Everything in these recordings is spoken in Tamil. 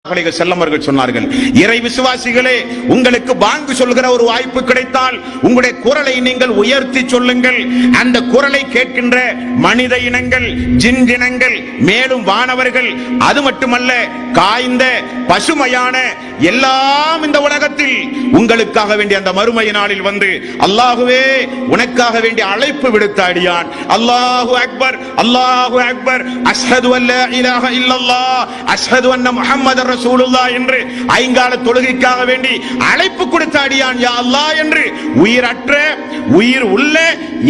செல்லமர்கள் சொன்னார்கள், இறை விசுவாசிகளே, உங்களுக்கு பாங்கு சொல்கிற ஒரு வாய்ப்பு கிடைத்தால் உங்களுடைய குரலை நீங்கள் உயர்த்தி சொல்லுங்கள். அந்த குரலை கேட்கின்ற மனித இனங்கள், ஜின் இனங்கள், மேலும் வானவர்கள், அது மட்டுமல்ல காய்ந்த பசுமையான எல்லாம் இந்த உலகத்தில் உங்களுக்காக வேண்டிய அந்த மறுமை நாளில் வந்து அல்லாஹுவே உனக்காக வேண்டிய அழைப்பு விடுத்தாடியான். அல்லாஹு அக்பர், அல்லாஹு அக்பர், அஷ்ஹது அல்லா இலாஹ இல்லல்லாஹ், அஷ்ஹது அன்ன முஹம்மதர் ரசூலுல்லாஹ் என்று ஐங்கால தொழுகைக்காக வேண்டி அழைப்பு கொடுத்தாடியான். யா அல்லாஹ் என்று உயிரற்ற உயிர் உள்ள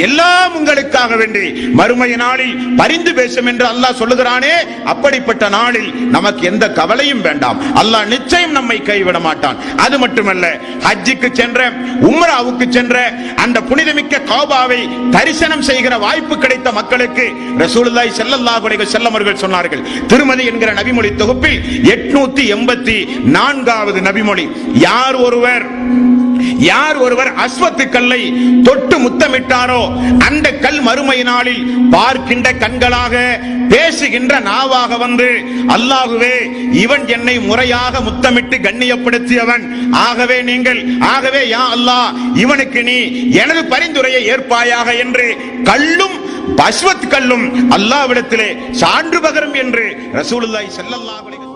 எல்லாம் உங்களுக்காக வேண்டி மறுமை நாளில் பரிந்து பேசும் என்று அல்லாஹ் சொல்லுகிறானே, அப்படிப்பட்ட நாளில் நமக்கு எந்த கவலையும் வேண்டாம். அல்லாஹ் நிச்சயம் நம்மை கைவிட மாட்டான். அது மட்டுமல்ல, ஹஜ்ஜுக்கு சென்ற, உம்ராவுக்கு சென்ற அந்த புனிதமிக்க கஅபாவை தரிசனம் செய்கிற வாய்ப்பு கிடைத்த மக்களுக்கு ரசூலுல்லாஹி ஸல்லல்லாஹு அலைஹி வஸல்லம் அவர்கள் சொன்னார்கள். திருமதி என்கிற நபிமொழி தொகுப்பில் 884வது நபிமொழி, யார் ஒருவர் அஸ்வத்து கல்லை தொட்டு முத்தமிட்டாரோ அந்த கல் மறுமை நாளில் பார்க்கின்ற கண்களாக, பேசுகின்ற நாவாக வந்து அல்லாஹுவே இவன் என்னை முறையாக முத்தமிட்டு கண்ணியப்படுத்தியவன், ஆகவே யா அல்லாஹ் இவனுக்கு நீ எனது பரிந்துரையை ஏற்பாயாக என்று கல்லும் அஸ்வத் கல்லும் அல்லாஹ்விடத்திலே சான்று பகரும் என்று ரசூலுல்லாஹி ஸல்லல்லாஹு அலைஹி